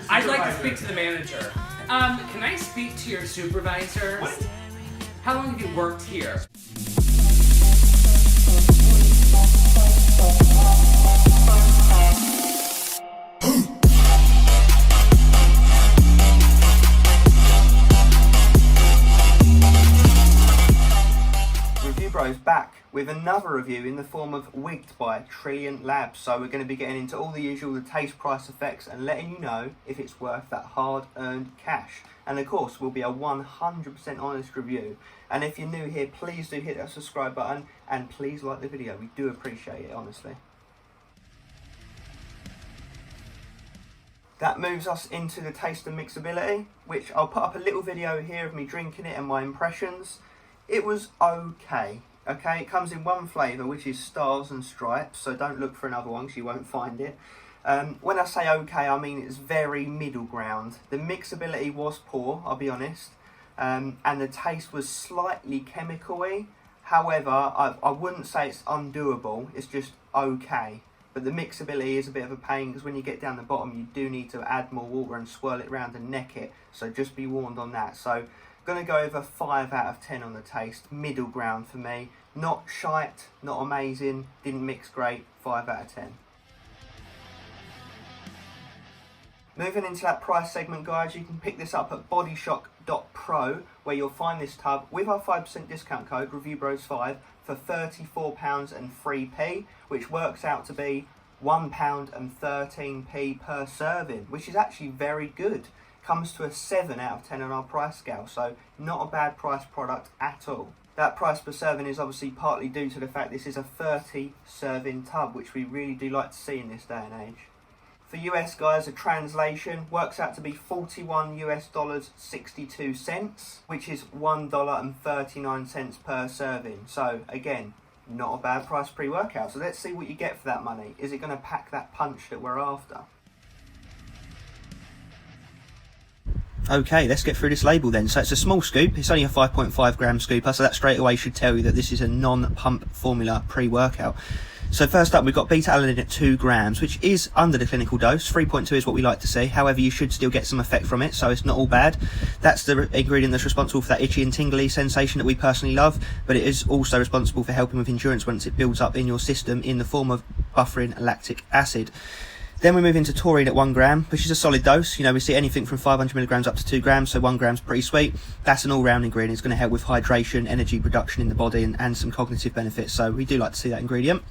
I'd like to speak to the manager. Can I speak to your supervisor? What? How long have you worked here? Review Bros back with another review in the form of Wigg'D by Trilliant Labs. So we're going to be getting into all the usual, the taste, price, effects, and letting you know if it's worth that hard-earned cash. And of course, will be a 100% honest review. And if you're new here, please do hit that subscribe button and please like the video. We do appreciate it, honestly. That moves us into the taste and mixability, which I'll put up a little video here of me drinking it and my impressions. It was okay. Okay, it comes in one flavour, which is Stars and Stripes, so don't look for another one because you won't find it. When I say okay, I mean it's very middle ground. The mixability was poor, I'll be honest, and the taste was slightly chemical-y. However, I wouldn't say it's undoable, it's just okay. But the mixability is a bit of a pain because when you get down the bottom, you do need to add more water and swirl it around and neck it, so just be warned on that. So, going to go over 5 out of 10 on the taste, middle ground for me. Not shite, not amazing, didn't mix great, 5 out of 10. Moving into that price segment, guys, you can pick this up at bodyshock.pro, where you'll find this tub with our 5% discount code, ReviewBros5, for £34 and 3p, which works out to be £1 and 13p per serving, which is actually very good. Comes to a 7 out of 10 on our price scale, so not a bad price product at all. That price per serving is obviously partly due to the fact this is a 30 serving tub, which we really do like to see in this day and age. For US guys, a translation works out to be $41 US 62 cents, which is $1.39 per serving. So again, not a bad price pre-workout. So let's see what you get for that money. Is it going to pack that punch that we're after? Okay, let's get through this label then. So it's a small scoop, it's only a 5.5 gram scooper, so that straight away should tell you that this is a non-pump formula pre-workout. So first up, we've got beta-alanine at 2 grams, which is under the clinical dose. 3.2 is what we like to see. However, you should still get some effect from it, so it's not all bad. That's the ingredient that's responsible for that itchy and tingly sensation that we personally love, but it is also responsible for helping with endurance once it builds up in your system in the form of buffering lactic acid. Then we move into taurine at 1 gram, which is a solid dose. You know, we see anything from 500 milligrams up to 2 grams, so 1 gram's pretty sweet. That's an all-round ingredient. It's going to help with hydration, energy production in the body, and some cognitive benefits, so we do like to see that ingredient.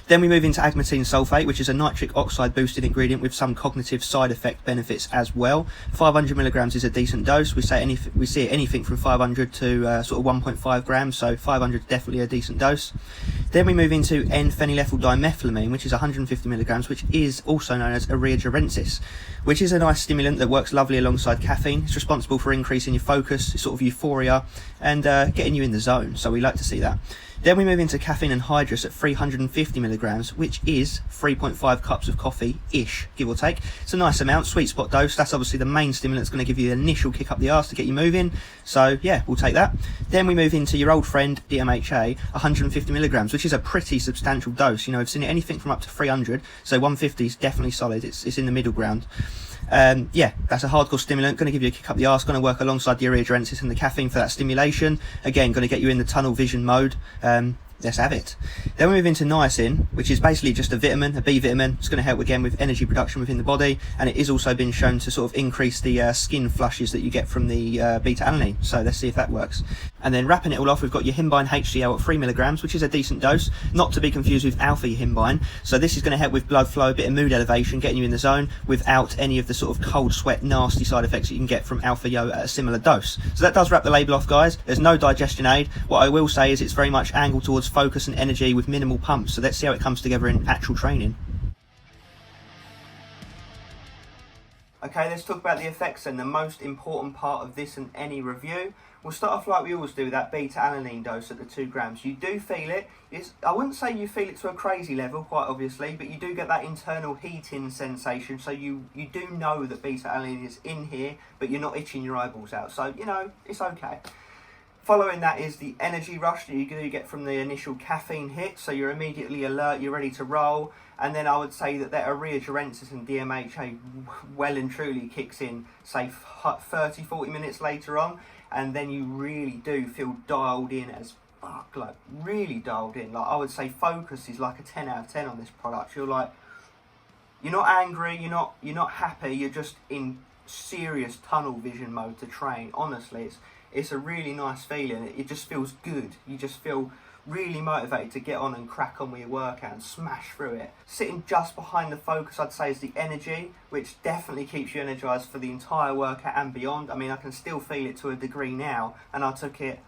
Then we move into agmatine sulfate, which is a nitric oxide boosted ingredient with some cognitive side effect benefits as well. 500 milligrams is a decent dose. We see anything from 500 to sort of 1.5 grams, so 500 is definitely a decent dose. Then we move into N-phenylethyl dimethylamine, which is 150 milligrams, which is also known as Urea gerensis, which is a nice stimulant that works lovely alongside caffeine. It's responsible for increasing your focus, sort of euphoria, and getting you in the zone, so we like to see that. Then we move into caffeine anhydrous at 350 milligrams, which is 3.5 cups of coffee-ish, give or take. It's a nice amount, sweet spot dose. That's obviously the main stimulant that's going to give you the initial kick up the arse to get you moving. So yeah, we'll take that. Then we move into your old friend, DMHA, 150 milligrams, which is a pretty substantial dose. You know, I've seen anything from up to 300, so 150 is definitely solid. It's in the middle ground. Yeah, that's a hardcore stimulant, going to give you a kick up the arse, going to work alongside the urea gerensis and the caffeine for that stimulation. Again, going to get you in the tunnel vision mode. Let's have it. Then we move into niacin, which is basically just a vitamin, a B vitamin. It's going to help again with energy production within the body, and it is also been shown to sort of increase the skin flushes that you get from the beta-alanine. So let's see if that works. And then wrapping it all off, we've got your himbine HCl at 3 milligrams, which is a decent dose, not to be confused with alpha himbine. So this is going to help with blood flow, a bit of mood elevation, getting you in the zone without any of the sort of cold sweat, nasty side effects that you can get from alpha yo at a similar dose. So that does wrap the label off, guys. There's no digestion aid. What I will say is it's very much angled towards focus and energy with minimal pumps. So let's see how it comes together in actual training. Okay, let's talk about the effects and the most important part of this and any review. We'll start off like we always do with that beta-alanine dose at the 2 grams. You do feel it. I wouldn't say you feel it to a crazy level, quite obviously, but you do get that internal heating sensation. So you do know that beta-alanine is in here, but you're not itching your eyeballs out. So, you know, it's okay. Following that is the energy rush that you do get from the initial caffeine hit, so you're immediately alert, you're ready to roll, and then I would say that their urea-gerensis and DMHA well and truly kicks in, say 30-40 minutes later on, and then you really do feel dialed in as fuck, like really dialed in. Like I would say focus is like a 10 out of 10 on this product. You're like, you're not angry, you're not happy, you're just in serious tunnel vision mode to train. Honestly, it's a really nice feeling. It just feels good. You just feel really motivated to get on and crack on with your workout and smash through it. Sitting just behind the focus, I'd say, is the energy, which definitely keeps you energized for the entire workout and beyond. I mean, I can still feel it to a degree now, and I took it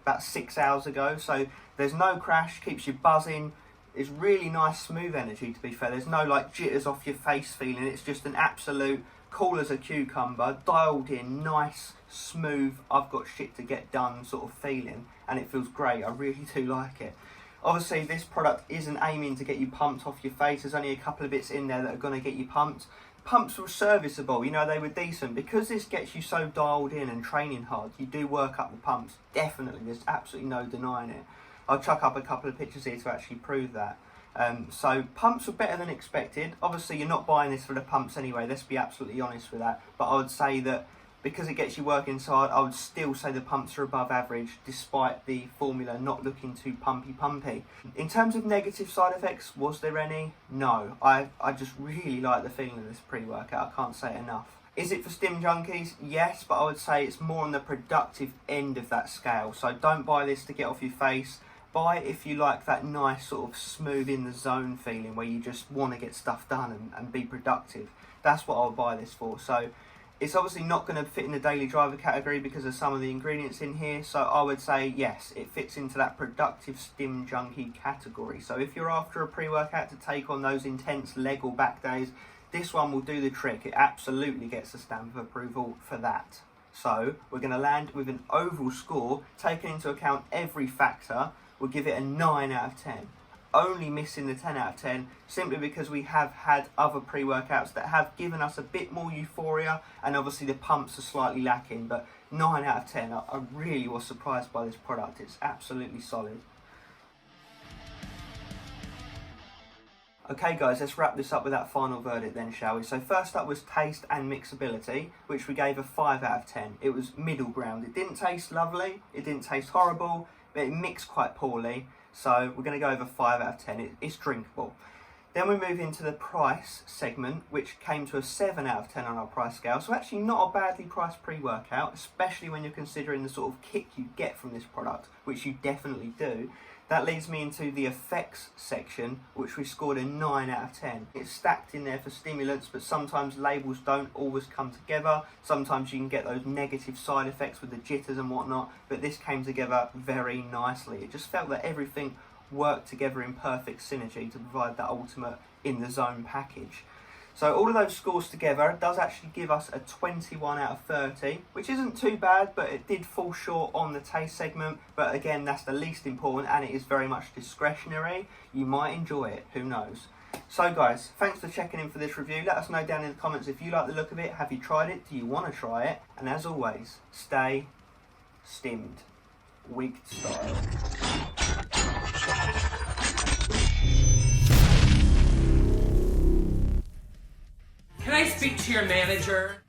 about 6 hours ago, so there's no crash, keeps you buzzing. It's really nice, smooth energy, to be fair. There's no like jitters off your face feeling. It's just an absolute cool as a cucumber, dialed in, nice, smooth, I've got shit to get done sort of feeling, and it feels great. I really do like it. Obviously, this product isn't aiming to get you pumped off your face. There's only a couple of bits in there that are going to get you pumped. Pumps were serviceable, you know, they were decent. Because this gets you so dialed in and training hard, you do work up the pumps, definitely. There's absolutely no denying it. I'll chuck up a couple of pictures here to actually prove that. So pumps were better than expected. Obviously you're not buying this for the pumps anyway, let's be absolutely honest with that. But I would say that because it gets you working hard, I would still say the pumps are above average despite the formula not looking too pumpy. In terms of negative side effects, was there any? No. I just really like the feeling of this pre-workout, I can't say it enough. Is it for stim junkies? Yes, but I would say it's more on the productive end of that scale. So don't buy this to get off your face. Buy it if you like that nice sort of smooth in the zone feeling where you just want to get stuff done and be productive. That's what I'll buy this for. So it's obviously not going to fit in the daily driver category because of some of the ingredients in here. So I would say yes, it fits into that productive stim junkie category. So if you're after a pre-workout to take on those intense leg or back days, this one will do the trick. It absolutely gets a stamp of approval for that. So we're going to land with an overall score, taking into account every factor. We'll give it a 9 out of 10. Only missing the 10 out of 10 simply because we have had other pre-workouts that have given us a bit more euphoria, and obviously the pumps are slightly lacking, but 9 out of 10, I really was surprised by this product. It's absolutely solid. Okay guys, let's wrap this up with that final verdict then, shall we? So first up was taste and mixability, which we gave a 5 out of 10. It was middle ground. It didn't taste lovely, it didn't taste horrible, but it mixed quite poorly. So we're going to go over 5 out of 10. It's drinkable. Then we move into the price segment, which came to a 7 out of 10 on our price scale. So actually not a badly priced pre-workout, especially when you're considering the sort of kick you get from this product, which you definitely do. That leads me into the effects section, which we scored a 9 out of 10. It's stacked in there for stimulants, but sometimes labels don't always come together. Sometimes you can get those negative side effects with the jitters and whatnot, but this came together very nicely. It just felt that everything worked together in perfect synergy to provide that ultimate in the zone package. So all of those scores together does actually give us a 21 out of 30, which isn't too bad, but it did fall short on the taste segment. But again, that's the least important, and it is very much discretionary. You might enjoy it, who knows. So guys, thanks for checking in for this review. Let us know down in the comments if you like the look of it. Have you tried it? Do you want to try it? And as always, stay stimmed. Wigg'D style. Can I speak to your manager?